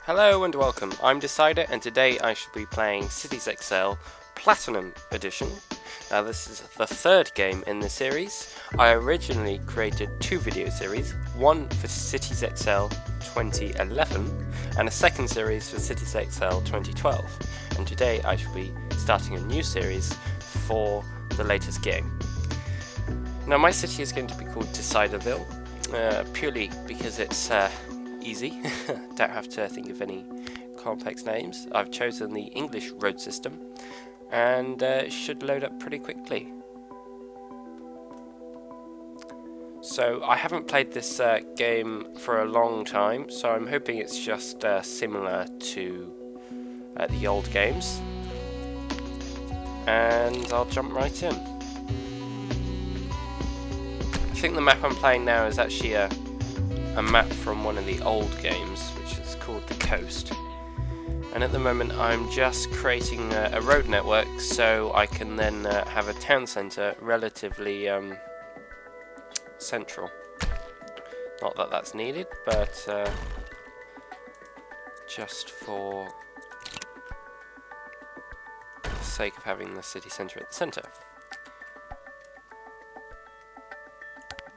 Hello and welcome, I'm Decider and today I shall be playing Cities XL Platinum Edition. Now this is the third game in the series. I originally created two video series, one for Cities XL 2011 and a second series for Cities XL 2012. And today I shall be starting a new series for the latest game. Now my city is going to be called Deciderville, purely because it's easy. Don't have to think of any complex names. I've chosen the English road system and it should load up pretty quickly. So I haven't played this game for a long time, so I'm hoping it's just similar to the old games, and I'll jump right in. I think the map I'm playing now is actually a map from one of the old games, which is called The Coast. And at the moment I'm just creating a road network so I can then have a town centre relatively central. Not that that's needed, but just for the sake of having the city centre at the centre.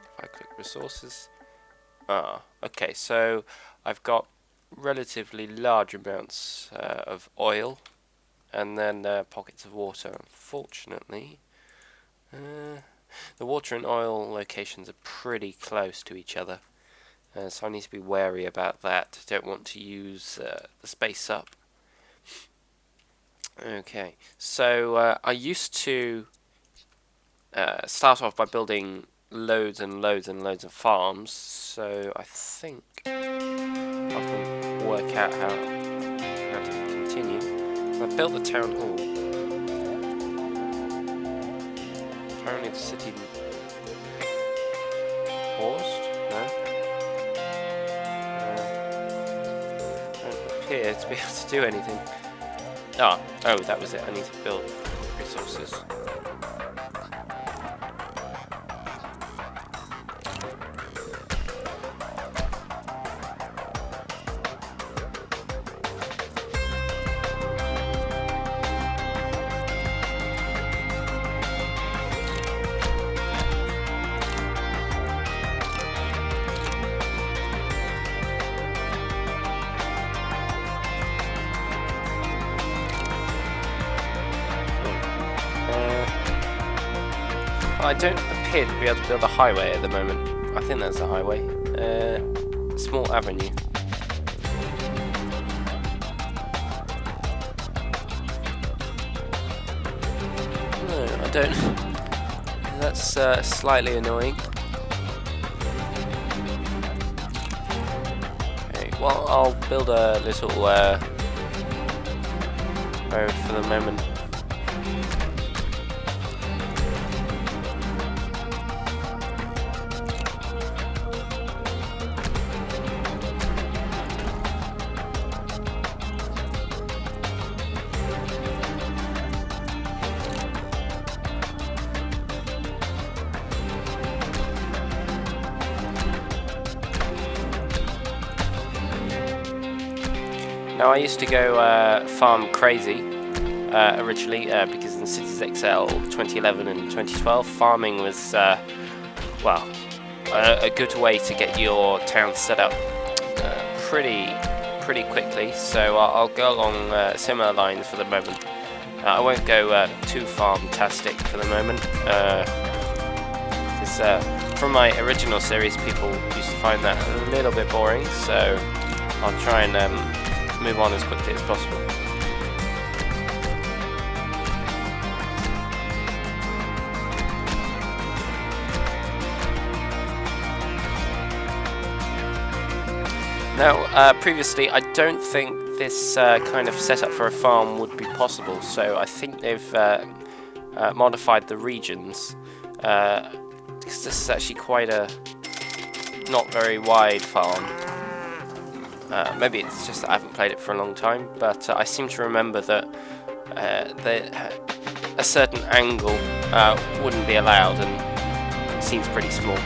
If I click resources. Okay, so I've got relatively large amounts of oil and then pockets of water. Unfortunately, the water and oil locations are pretty close to each other, so I need to be wary about that. Don't want to use the space up. Okay, so I used to start off by building loads and loads and loads of farms, so I think I can work out how to continue. So I built the town hall. Apparently the city paused? No? Don't appear to be able to do anything. Oh, that was it. I need to build resources. I don't appear to be able to build a highway at the moment. I think that's a highway. Small avenue. No, I don't. That's slightly annoying. Okay, well, I'll build a little road for the moment. Now I used to go farm crazy originally because in Cities XL 2011 and 2012 farming was well, a good way to get your town set up pretty quickly, so I'll go along similar lines for the moment. I won't go too farm-tastic for the moment. From my original series people used to find that a little bit boring, so I'll try and move on as quickly as possible. Now, previously I don't think this kind of setup for a farm would be possible, so I think they've modified the regions, because this is actually quite a not very wide farm. Maybe it's just that I haven't played it for a long time, but I seem to remember that a certain angle wouldn't be allowed, and it seems pretty small.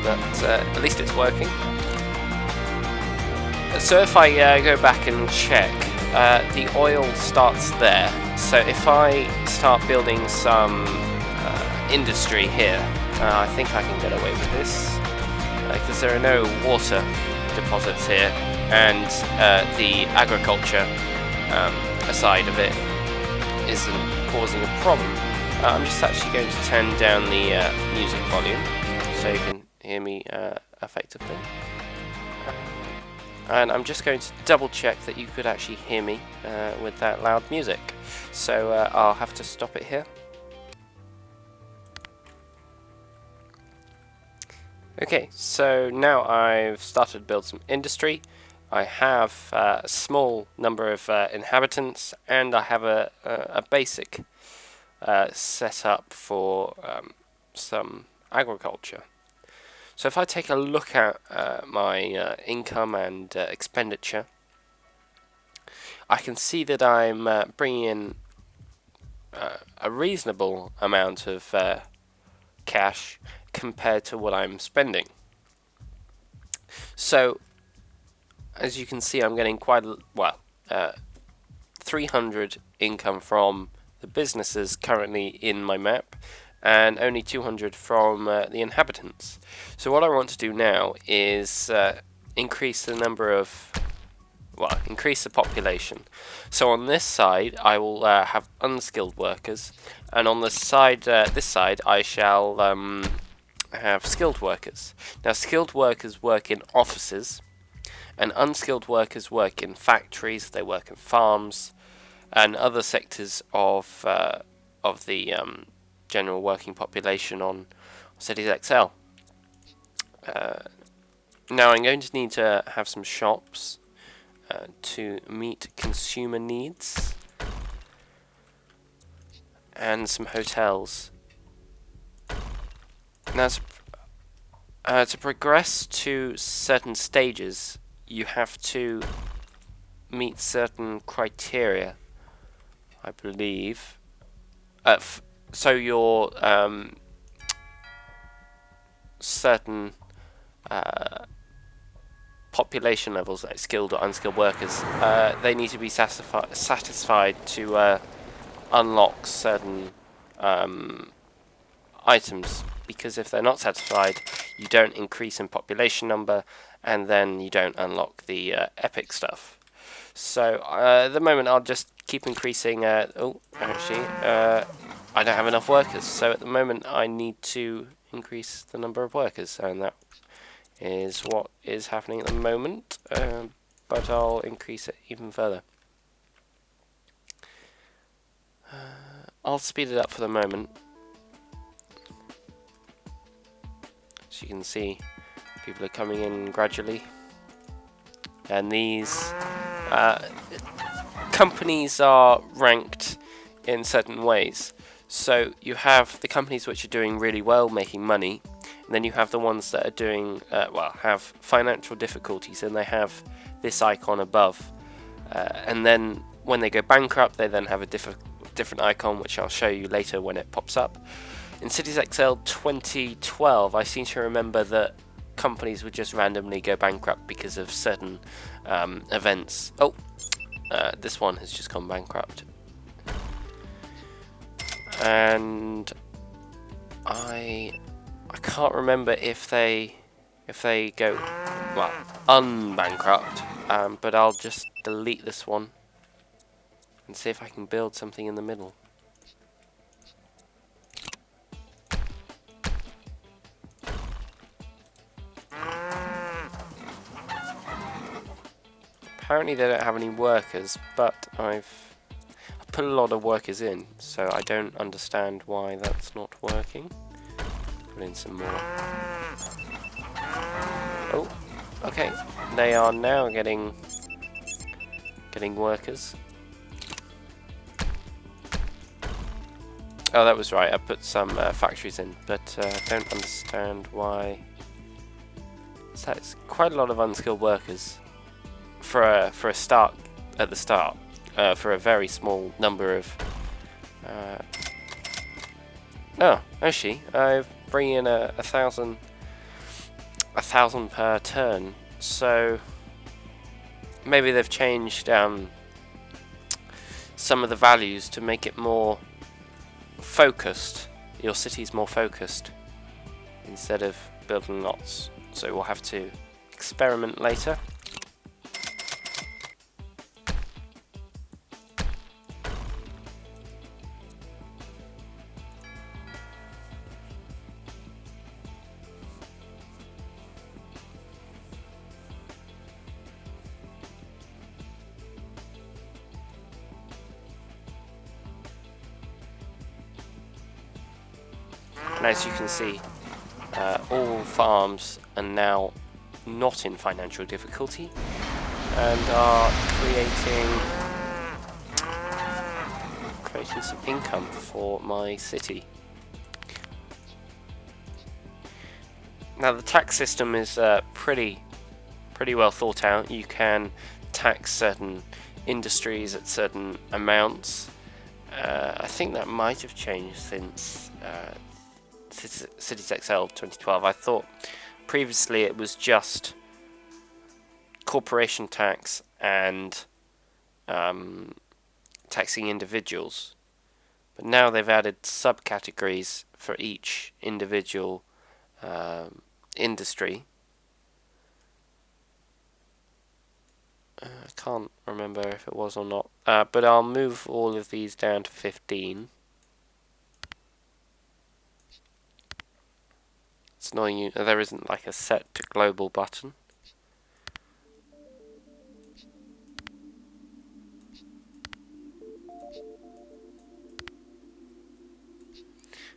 But at least it's working. So if I go back and check, the oil starts there. So if I start building some industry here, I think I can get away with this, because there are no water deposits here, and the agriculture side of it isn't causing a problem. I'm just actually going to turn down the music volume so you can hear me effectively. And I'm just going to double check that you could actually hear me with that loud music. So I'll have to stop it here. Okay, so now I've started to build some industry. I have a small number of inhabitants, and I have a basic set up for some agriculture. So if I take a look at my income and expenditure, I can see that I'm bringing in a reasonable amount of cash compared to what I'm spending. So as you can see, I'm getting quite well 300 income from the businesses currently in my map, and only 200 from the inhabitants. So what I want to do now is increase the number of, increase the population. So on this side I will have unskilled workers, and on the side, this side, I shall have skilled workers. Now skilled workers work in offices, and unskilled workers work in factories, they work in farms, and other sectors of the general working population on Cities XL. Now I'm going to need to have some shops to meet consumer needs, and some hotels. Now to progress to certain stages, you have to meet certain criteria, I believe. So your certain population levels, like skilled or unskilled workers, they need to be satisfied to unlock certain items, because if they're not satisfied, you don't increase in population number, and then you don't unlock the epic stuff. So at the moment I'll just keep increasing. I don't have enough workers, so at the moment I need to increase the number of workers, and that is what is happening at the moment, but I'll increase it even further. I'll speed it up for the moment. As you can see, people are coming in gradually, and these companies are ranked in certain ways. So you have the companies which are doing really well, making money, and then you have the ones that are doing have financial difficulties, and they have this icon above, and then when they go bankrupt, they then have a different icon, which I'll show you later when it pops up. In Cities XL 2012, I seem to remember that companies would just randomly go bankrupt because of certain events. Oh, this one has just gone bankrupt, and I can't remember if they go unbankrupt, but I'll just delete this one and see if I can build something in the middle. Apparently they don't have any workers, but I've put a lot of workers in, so I don't understand why that's not working. Put in some more. Oh, okay. They are now getting workers. Oh, that was right. I put some factories in, but I don't understand why. So it's quite a lot of unskilled workers for a start at the start, for a very small number of. No, actually, I bring in a thousand per turn. So maybe they've changed some of the values to make it more focused. Your city's more focused instead of building lots. So we'll have to experiment later. And as you can see, all farms are now not in financial difficulty and are creating some income for my city. Now the tax system is pretty well thought out. You can tax certain industries at certain amounts. I think that might have changed since Cities XL 2012. I thought previously it was just corporation tax and taxing individuals, but now they've added subcategories for each individual industry. I can't remember if it was or not, but I'll move all of these down to 15. It's annoying there isn't like a set to global button.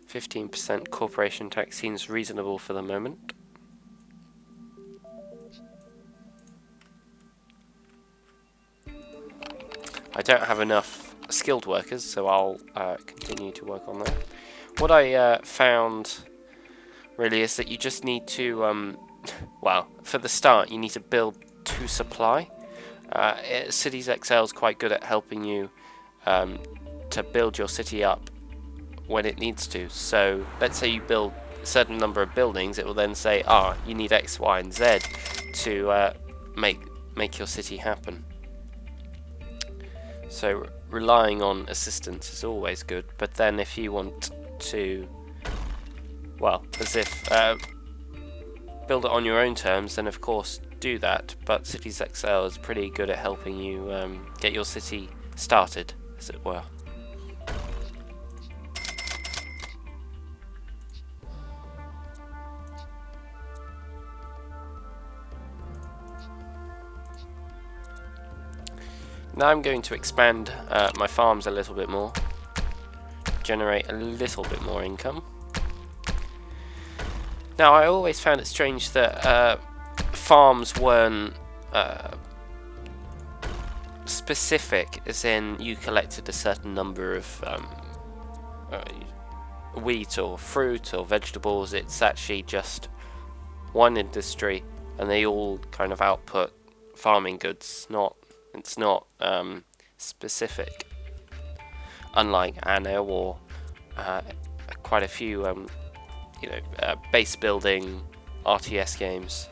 %15 corporation tax seems reasonable for the moment. I don't have enough skilled workers, so I'll continue to work on that. What I found really is that you just need to, well, for the start, you need to build to supply. Cities XL is quite good at helping you to build your city up when it needs to. So let's say you build a certain number of buildings, it will then say, you need X, Y, and Z to make your city happen. So relying on assistance is always good, but then if you want to, well, as if build it on your own terms, then of course do that. But Cities XL is pretty good at helping you get your city started, as it were. Now I'm going to expand my farms a little bit more, generate a little bit more income. Now I always found it strange that farms weren't specific, as in you collected a certain number of wheat or fruit or vegetables. It's actually just one industry and they all kind of output farming goods. It's not specific, unlike Anno or quite a few base building RTS games.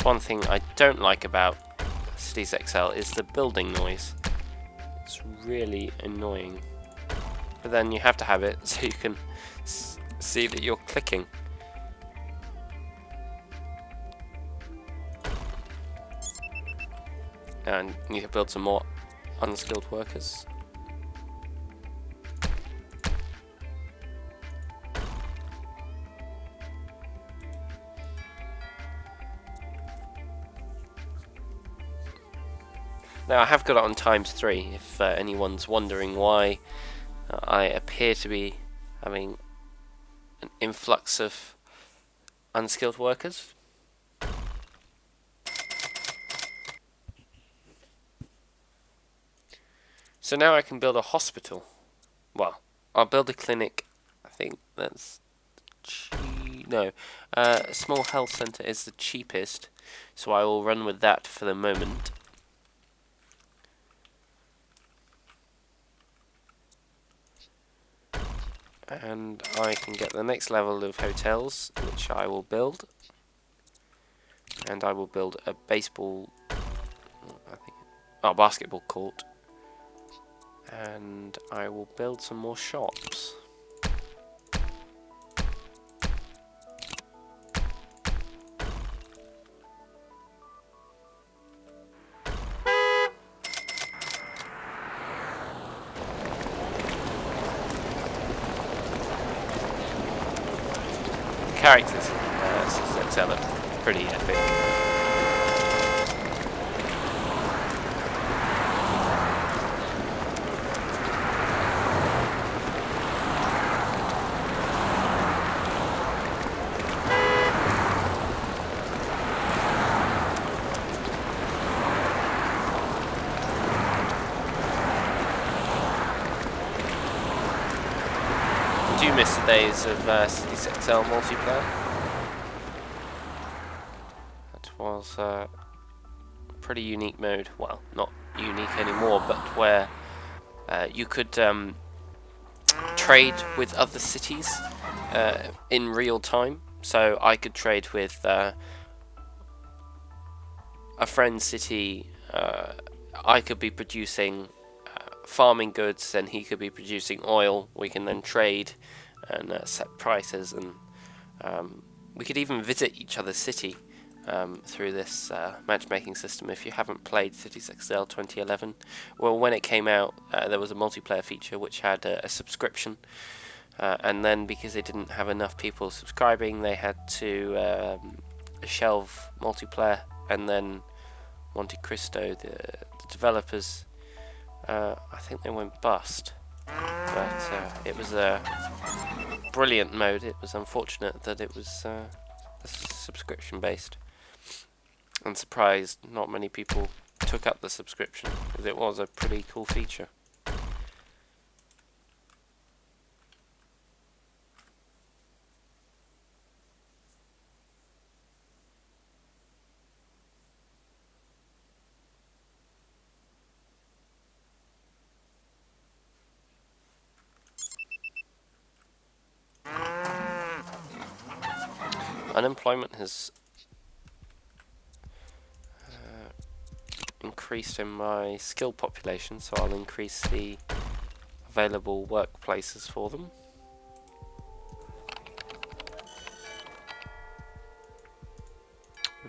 One thing I don't like about Cities XL is the building noise. It's really annoying. But then you have to have it so you can see that you're clicking. And you need to build some more unskilled workers. Now I have got it on ×3 if anyone's wondering why I appear to be having an influx of unskilled workers. So now I can build a hospital. Well, I'll build a clinic think that's no. A small health center is the cheapest, so I will run with that for the moment. And I can get the next level of hotels, which I will build. And I will build a basketball court. And I will build some more shops. Characters in City XL are pretty epic. I do miss the days of City XL multiplayer. That was a pretty unique mode. Well, not unique anymore, but where you could trade with other cities in real time. So I could trade with a friend's city. I could be producing farming goods and he could be producing oil. We can then trade and set prices, and we could even visit each other's city through this matchmaking system. If you haven't played Cities XL 2011, well, when it came out there was a multiplayer feature which had a subscription, and then because they didn't have enough people subscribing, they had to shelve multiplayer, and then Monte Cristo, the developers, I think they went bust. But it was a brilliant mode. It was unfortunate that it was subscription based. I'm surprised not many people took up the subscription, because it was a pretty cool feature. Unemployment has increased in my skill population, so I'll increase the available workplaces for them.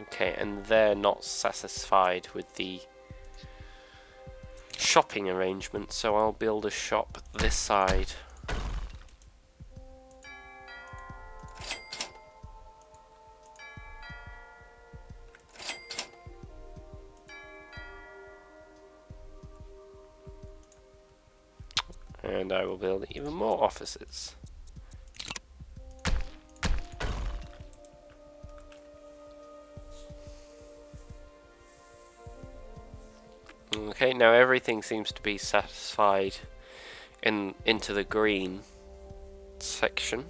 Okay, and they're not satisfied with the shopping arrangement, so I'll build a shop this side. And I will build even more offices. Okay, now everything seems to be satisfied into the green section,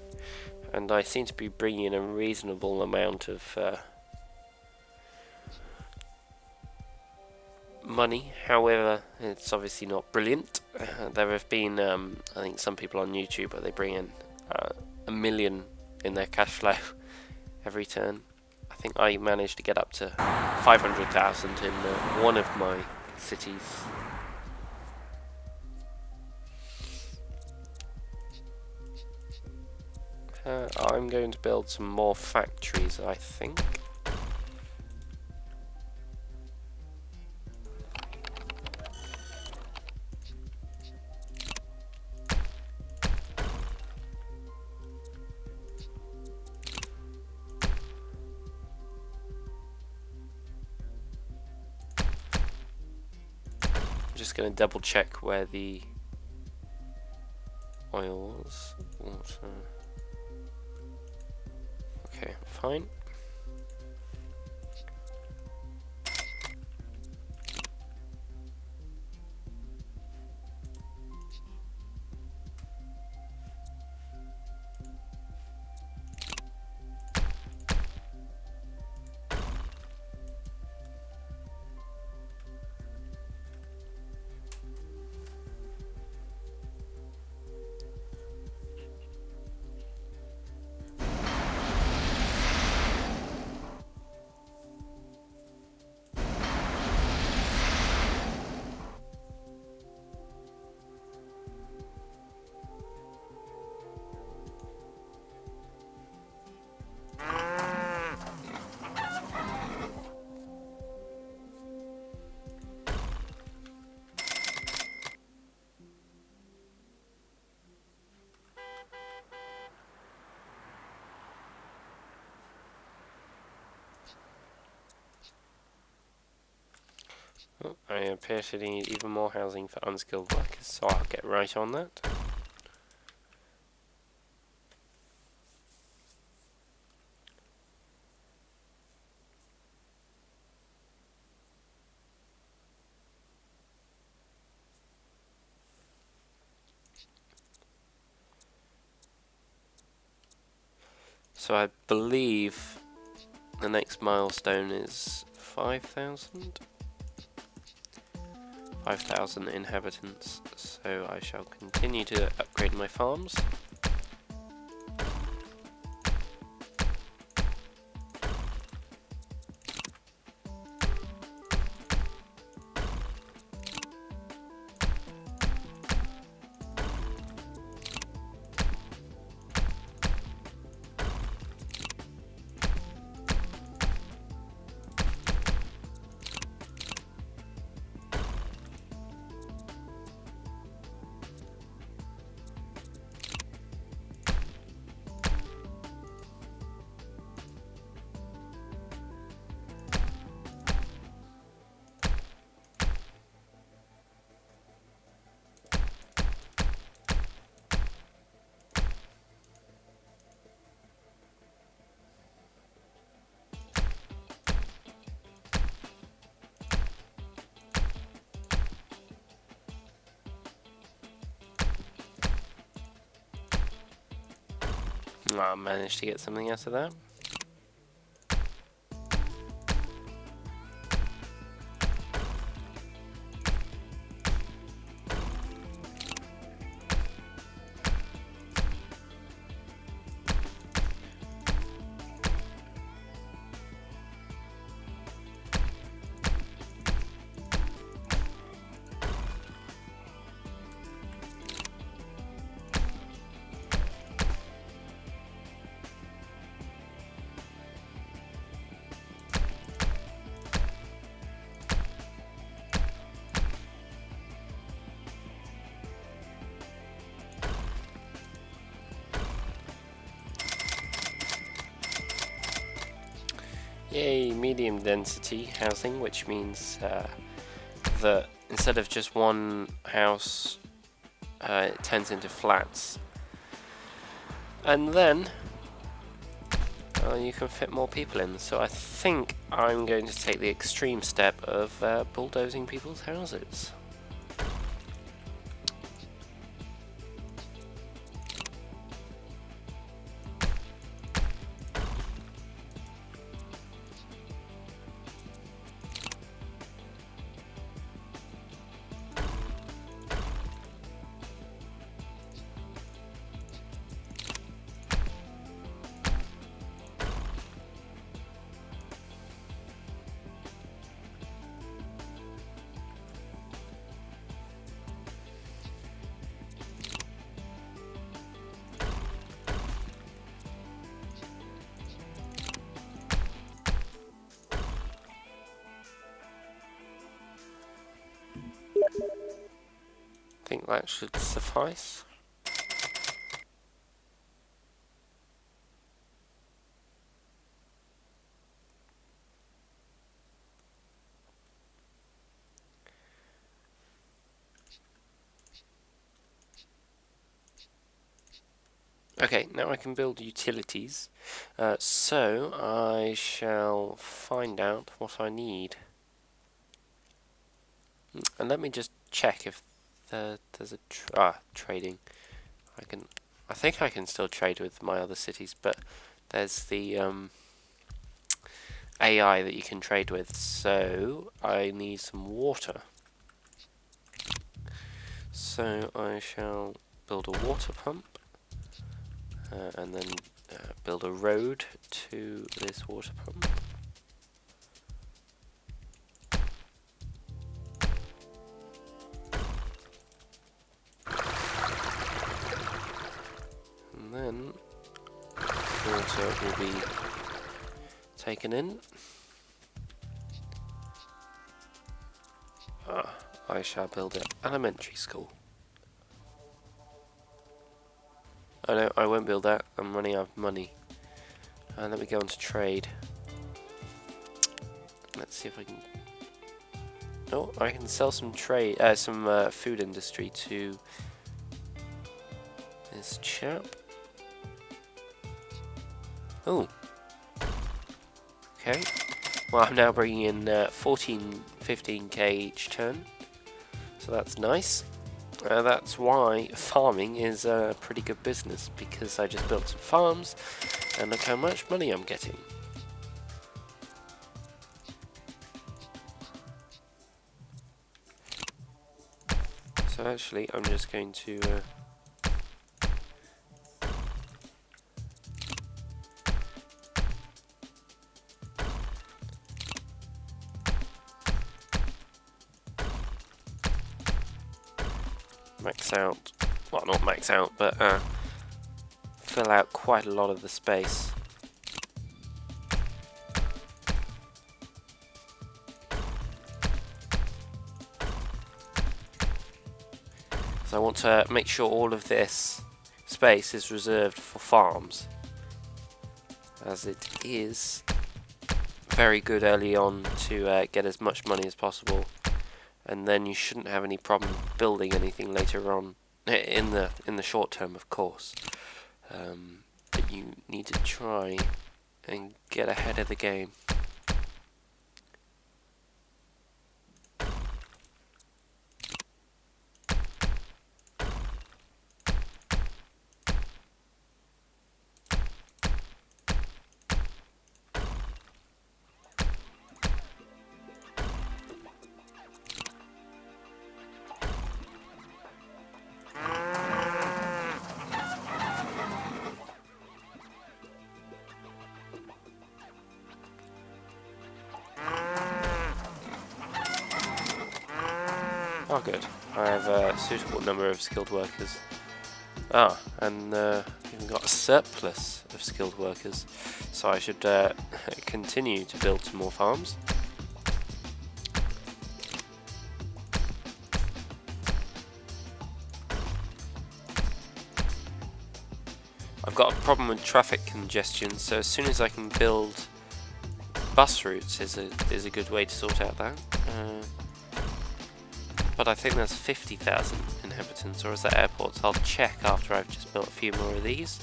and I seem to be bringing in a reasonable amount of money. However, it's obviously not brilliant. There have been, I think, some people on YouTube, but they bring in $1 million in their cash flow every turn. I think I managed to get up to 500,000 in one of my cities. I'm going to build some more factories, I think. I'm just going to double check where the oil was. Okay, fine. Oh, I appear to need even more housing for unskilled workers, so I'll get right on that. So I believe the next milestone is 5,000? 5,000 inhabitants, so I shall continue to upgrade my farms. I managed to get something out of that. Yay, medium density housing, which means that instead of just one house, it turns into flats. And then you can fit more people in. So I think I'm going to take the extreme step of bulldozing people's houses. I think that should suffice. Okay, now I can build utilities, so I shall find out what I need. And let me just check if there's a trading. I think I can still trade with my other cities, but there's the AI that you can trade with, so I need some water. So I shall build a water pump. And then build a road to this water pump. And then water will be taken in. I shall build an elementary school. Oh no, I won't build that. I'm running out of money. Let me go on to trade. Let's see if I can... Oh, I can sell some food industry to this chap. Oh, okay. Well, I'm now bringing in 15k each turn, so that's nice. That's why farming is a pretty good business, because I just built some farms, and look how much money I'm getting. So actually, I'm just going to max out, well, not max out, but fill out quite a lot of the space. So I want to make sure all of this space is reserved for farms, as it is very good early on to get as much money as possible, and then you shouldn't have any problem building anything later on in the short term, of course. But you need to try and get ahead of the game. Oh good, I have a suitable number of skilled workers. Ah, and even got a surplus of skilled workers, so I should continue to build some more farms. I've got a problem with traffic congestion, so as soon as I can build bus routes is a good way to sort out that. But I think there's 50,000 inhabitants, or is that airports? I'll check after I've just built a few more of these.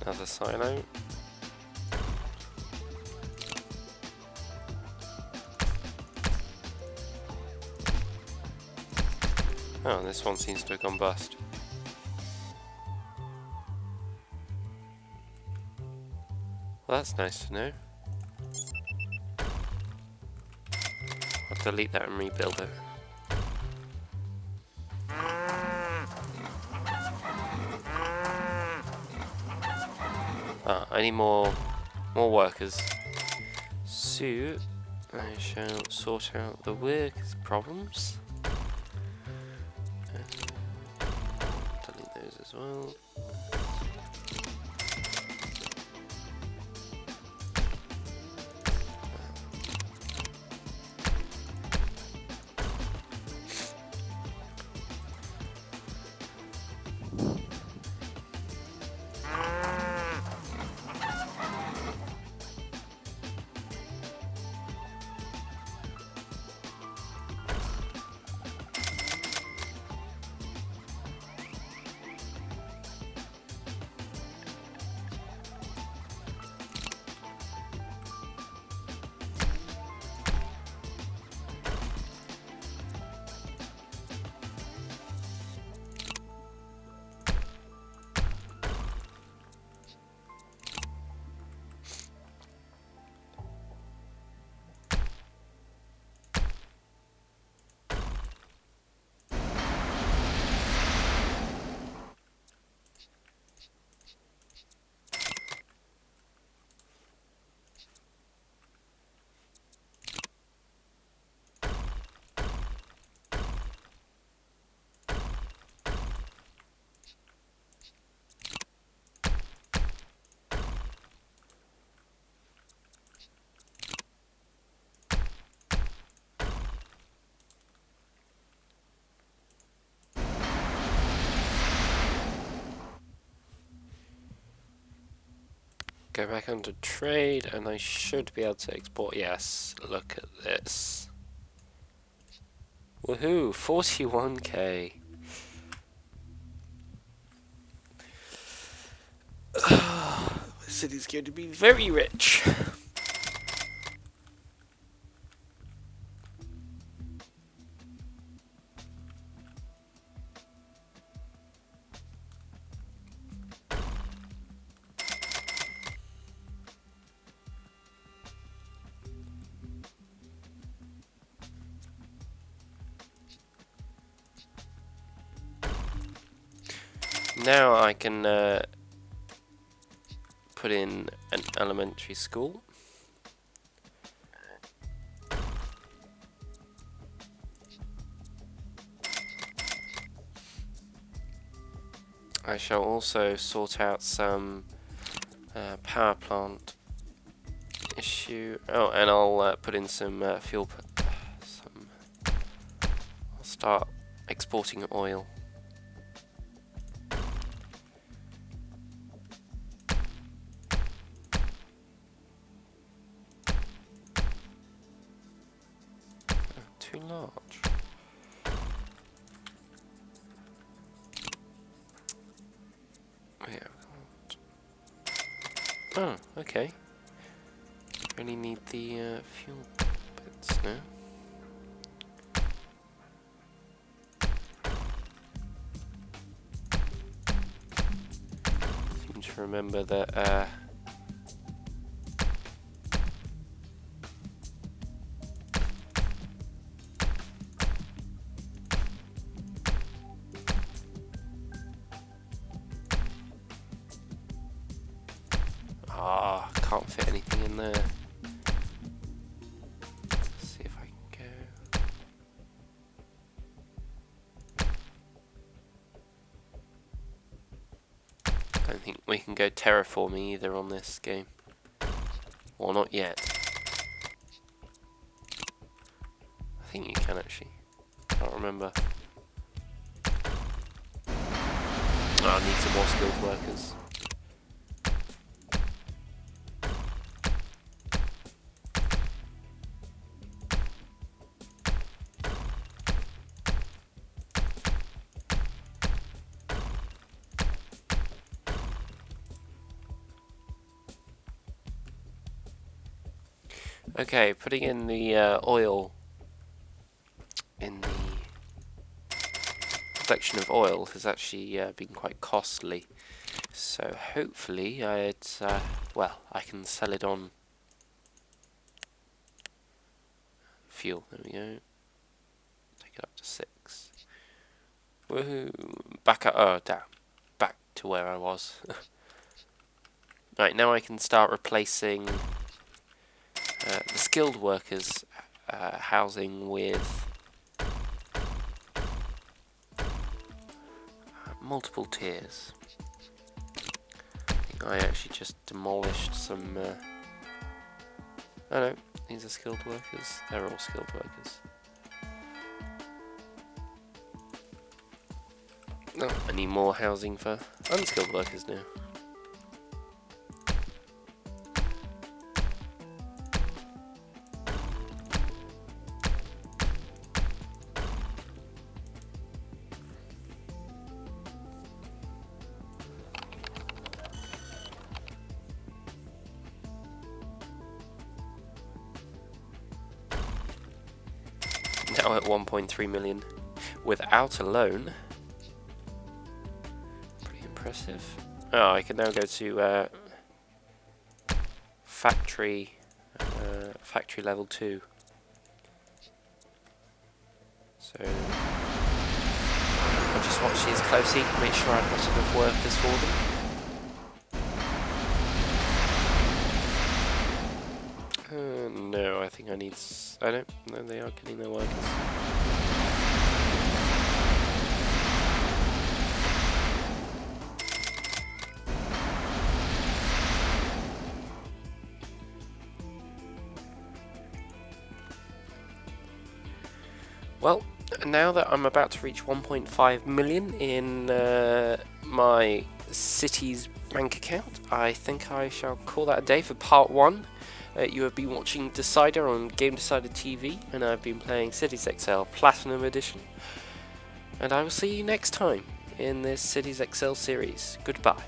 Another silo. Oh, this one seems to have gone bust. Well, that's nice to know. I'll delete that and rebuild it. I need more workers. So I shall sort out the workers' problems. Delete those as well. Go back onto trade, and I should be able to export. Yes, look at this. Woohoo! 41k. The city's going to be very rich. Now I can put in an elementary school. I shall also sort out some power plant issue. Oh, and I'll put in some fuel. I'll start exporting oil. Too large. Oh, okay. Really need the fuel bits now. Seem to remember that can't fit anything in there. Let's see if I can go. I don't think we can go terraforming either on this game. Or not yet. I think you can actually. I can't remember. Oh, I need some more skilled workers. Okay, putting in the oil in the production of oil has actually been quite costly. So hopefully well, I can sell it on fuel. There we go. Take it up to 6. Woohoo! Back up. Oh, down. Back to where I was. Right, now I can start replacing the skilled workers housing with multiple tiers. I think I actually just demolished some. Oh no, these are skilled workers. They're all skilled workers. No, I need more housing for unskilled workers now. Now at 1.3 million without a loan. Pretty impressive. Oh, I can now go to factory level 2. So I'll just watch these closely, make sure I've got enough workers for them. No, I think I need. I don't. No, they are getting their workers. Well, now that I'm about to reach 1.5 million in my city's bank account, I think I shall call that a day for part 1. You have been watching Decider on GameDeciderTV, and I've been playing Cities XL Platinum Edition. And I will see you next time in this Cities XL series. Goodbye.